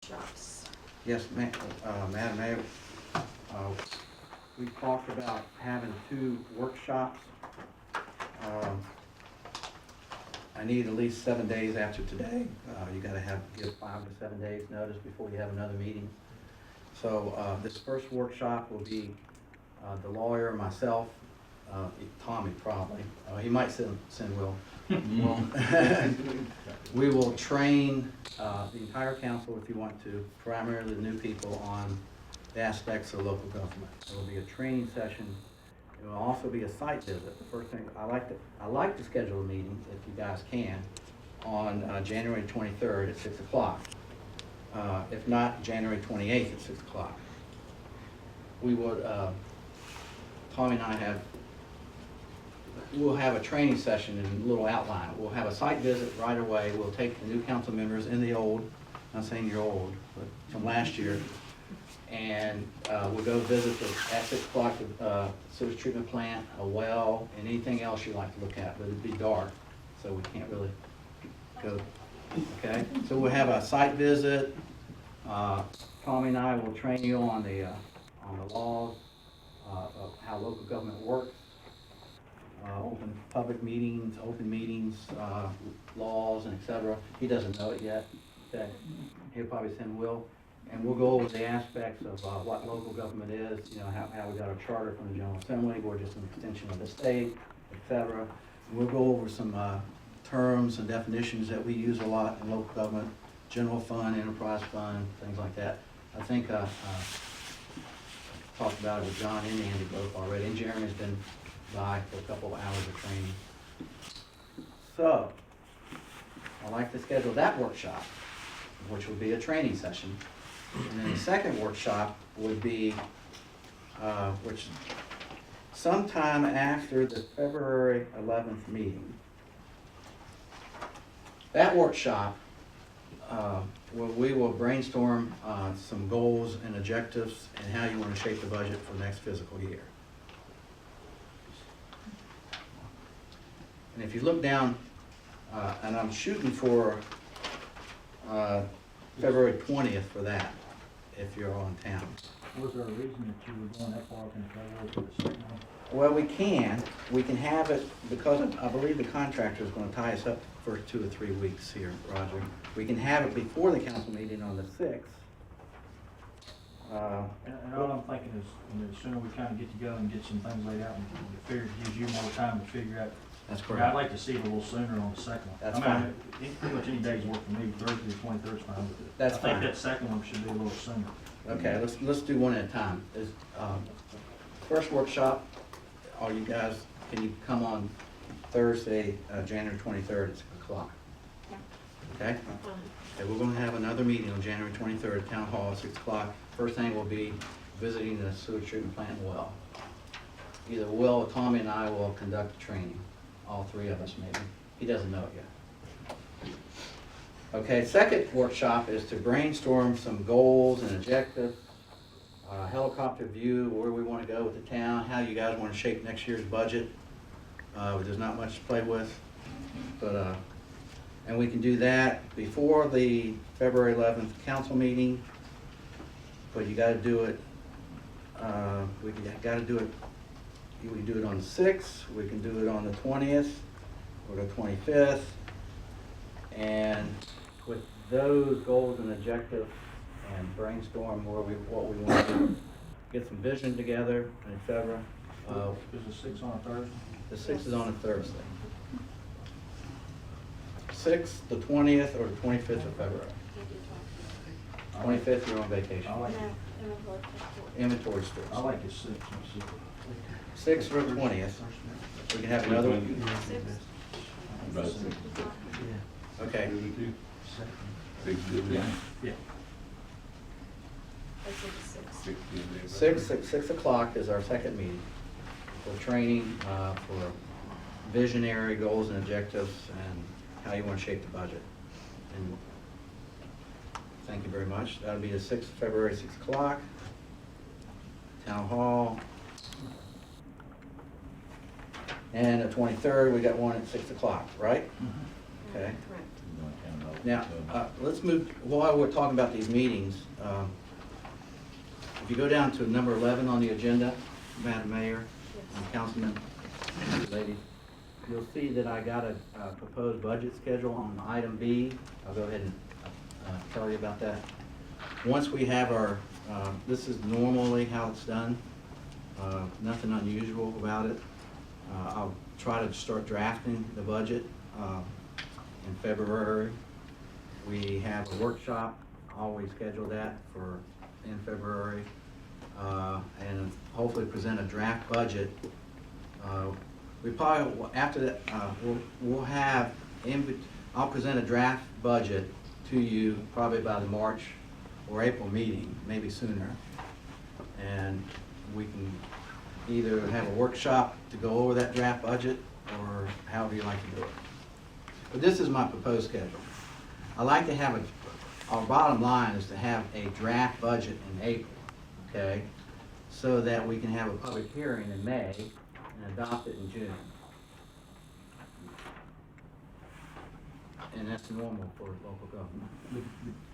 workshops. Yes, Madam Mayor, we talked about having 2 workshops. I need at least 7 days after today. You gotta give 5 to 7 days notice before you have another meeting. So, this first workshop will be, the lawyer, myself, Tommy probably, he might send Will. We will train, the entire council, if you want to, primarily the new people, on the aspects of local government. It will be a training session. It will also be a site visit. The first thing, I like to schedule a meeting, if you guys can, on January 23rd at 6 o'clock. If not, January 28th at 6 o'clock. We would, Tommy and we'll have a training session and a little outline. We'll have a site visit right away. We'll take the new council members in the old, not saying you're old, but from last year, and we'll go visit at 6 o'clock the sewage treatment plant, a well, and anything else you'd like to look at, but it'd be dark, so we can't really go. Okay, so we'll have a site visit. Tommy and I will train you on the laws of how local government works, open public meetings, open meetings, laws, and et cetera. He doesn't know it yet. Okay, he'll probably send Will. And we'll go over the aspects of what local government is, you know, how we got our charter from the General Assembly, we're just an extension of the state, et cetera. And we'll go over some terms and definitions that we use a lot in local government, general fund, enterprise fund, things like that. I think talked about it with John and Andy both already, and Jeremy's been by for a couple of hours of training. So, I'd like to schedule that workshop, which will be a training session. And then the second workshop would be, which sometime after the February 11th meeting. That workshop, we will brainstorm some goals and objectives and how you want to shape the budget for next fiscal year. And if you look down, and I'm shooting for February 20th for that, if you're on town. Was there a reason that you were going that far up in February for the second one? Well, we can have it, because I believe the contractor is gonna tie us up for 2 or 3 weeks here, Roger. We can have it before the council meeting on the 6th. And all I'm thinking is, you know, the sooner we kind of get together and get some things laid out, and it gives you more time to figure out. That's I'd correct. like to see it a little sooner on the second one. That's I mean, pretty much any day's work for me, Thursday the 23rd is fine. That's I think fine. that second one should be a little sooner. Okay, let's do one at a time. First workshop, all you guys, can you come on Thursday, January 23rd at 6 o'clock? Okay? Okay, we're gonna have another meeting on January 23rd at Town Hall at 6 o'clock. First thing will be visiting the sewage treatment plant well. Either Will or Tommy and I will conduct the training. All 3 of us maybe. He doesn't know it yet. Okay, second workshop is to brainstorm some goals and objectives, helicopter view, where we want to go with the town, how you guys want to shape next year's budget. There's not much to play with, but and we can do that before the February 11th council meeting. But you got to do it. We can do it on the 6th. We can do it on the 20th or the 25th. And with those goals and objectives, and brainstorm what we want to do, get some vision together, and et cetera. Is the 6th on a Thursday? The 6th is on a Thursday. 6th, the 20th, or the 25th of February. 25th, you're on vacation. I like it. Inventory stores. I like the 6th. 6th or 20th. We can have another one. Okay. Yeah. 6 o'clock is our second meeting for training, for visionary goals and objectives and how you want to shape the budget. And thank you very much. That'll be the 6th of February, 6 o'clock. Town Hall. And the 23rd, we got one at 6 o'clock, right? Mm-hmm. Okay. Correct. Now, let's move, while we're talking about these meetings, if you go down to number 11 on the agenda, Madam Mayor and Councilman, ladies, you'll see that I got a proposed budget schedule on item B. I'll go ahead and tell you about that. Once we have our, this is normally how it's done, nothing unusual about it. I'll try to start drafting the budget in February. We have a workshop, always schedule that for in February, and hopefully present a draft budget. We probably, after that, we'll have, I'll present a draft budget to you probably by the March or April meeting, maybe sooner. And we can either have a workshop to go over that draft budget or however you like to do it. But this is my proposed schedule. I like to have our bottom line is to have a draft budget in April, okay? So that we can have a public hearing in May and adopt it in June. And that's normal for local government.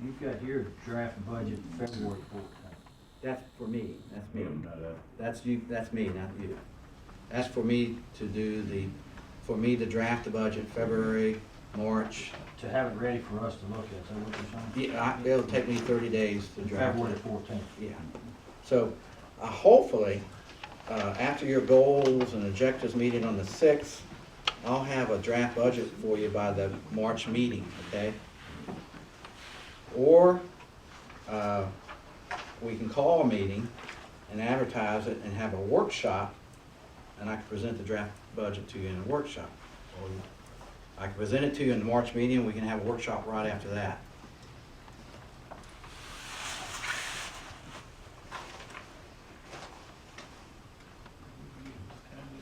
You've got your draft budget February 14th. That's for me, that's me. That's you, that's me, not you. That's for me to do for me to draft the budget February, March. To have it ready for us to look at, is that what you're saying? Yeah, it'll take me 30 days to draft February it. 14th. Yeah. So, hopefully, after your goals and objectives meeting on the 6th, I'll have a draft budget for you by the March meeting, okay? Or, we can call a meeting and advertise it and have a workshop, and I can present the draft budget to you in a workshop. Or I can present it to you in the March meeting, and we can have a workshop right after that.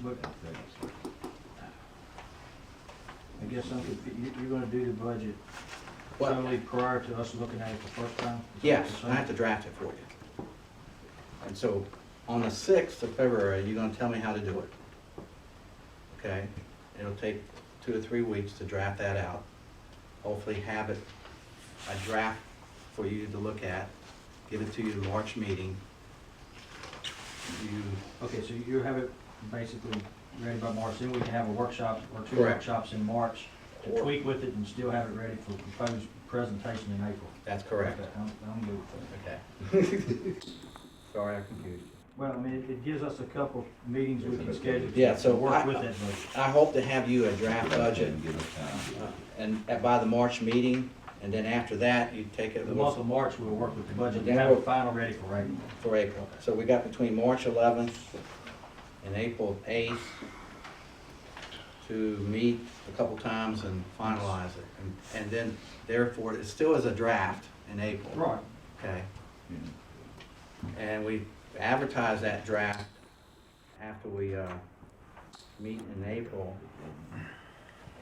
But I guess you're gonna do the budget What? solely prior to us looking at it the first time? Is that Yes, what I you're have to draft it for you. And so, on the 6th of February, you're gonna tell me how to do it. Okay? It'll take 2 or 3 weeks to draft that out. Hopefully have it, a draft for you to look at, give it to you the March meeting. You, Okay, so you have it basically ready by March, then we can have a workshop or two Correct. workshops in March to Or- tweak with it and still have it ready for proposed presentation in April. that's correct. Okay, I'm good with that. Okay. Sorry I confused you. Well, I mean, it gives us a couple meetings we can schedule Yeah, to so work with that budget. I hope to have you a draft budget, and by the March meeting, and then after that, you take it. The month of March, we'll work with the budget, Then and have we'll- the final ready for April. For April. So we got between March 11th and April 8th to meet a couple times and finalize it. And then therefore, it still is a draft in April. Right. Okay? And we advertise that draft after we meet in April.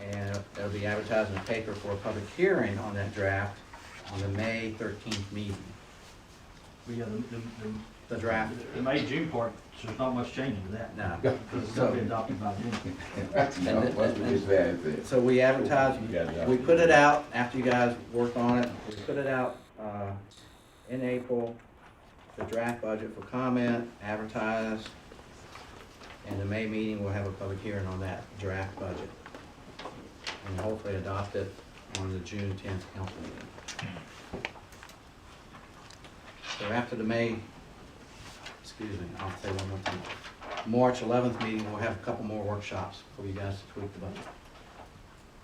And it'll be advertised in the paper for a public hearing on that draft on the May 13th meeting. But yeah, The draft. the May, June part, so there's not much changing to that. No. It's gonna be adopted by then. So we advertise, we put it out after you guys work on it, we put it out in April, the draft budget for comment, advertised, and the May meeting, we'll have a public hearing on that draft budget. And hopefully adopt it on the June 10th council meeting. So after the May, excuse me, I'll say one more time. March 11th meeting, we'll have a couple more workshops for you guys to tweak the budget.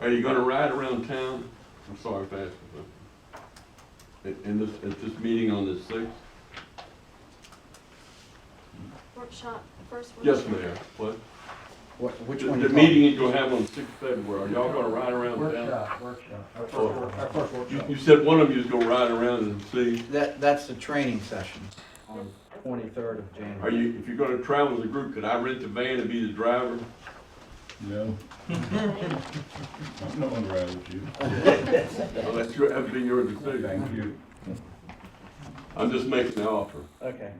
Are you gonna ride around town? I'm sorry if I asked you, but at this meeting on the 6th? Workshop, first workshop. Yes, Mayor, what? Which The one you meeting you're gonna have on the 6th of February, are y'all gonna ride around town? Workshop. Our first workshop. You said one of you's gonna ride around and see. That's the training session on 23rd of Are January. you, if you're gonna travel as a group, could I rent the van and be the driver? No. I'm not gonna ride with you. Well, that'd be your decision. Thank you. I'm just making the offer. Okay.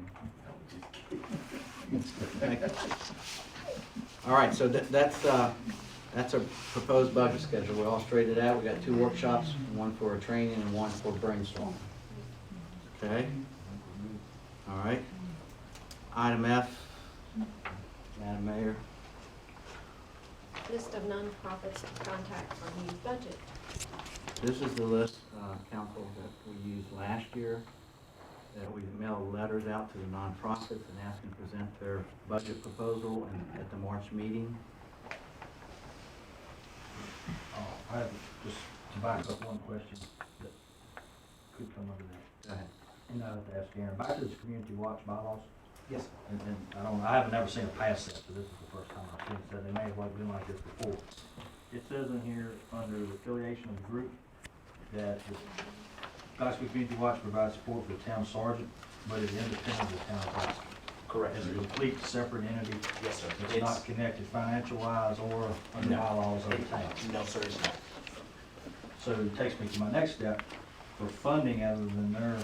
Thank you. All right, so that's That's a proposed budget schedule. We all straightened it out. We got 2 workshops, one for a training and one for brainstorming. Okay? All right. Item F, Madam Mayor. List of nonprofits to contact for new budget. This is the list, council, that we used last year, that we mailed letters out to the nonprofits and asked them to present their budget proposal at the March meeting. I have just to back up one question that could come under that. Go ahead. And I have to ask Aaron, back to the community watch bylaws, Yes. and I haven't ever seen a pass set, so this is the first time I've seen it, so they may have like been like this before. It says in here, under the affiliation of the group, that the Glasgow Community Watch provides support for the town sergeant, but is independent of the town of Glasgow. Correct. It's a complete separate entity. Yes, sir. It's not connected financial wise or under No. bylaws of the town. No, sir, it's not. So it takes me to my next step. For funding other than their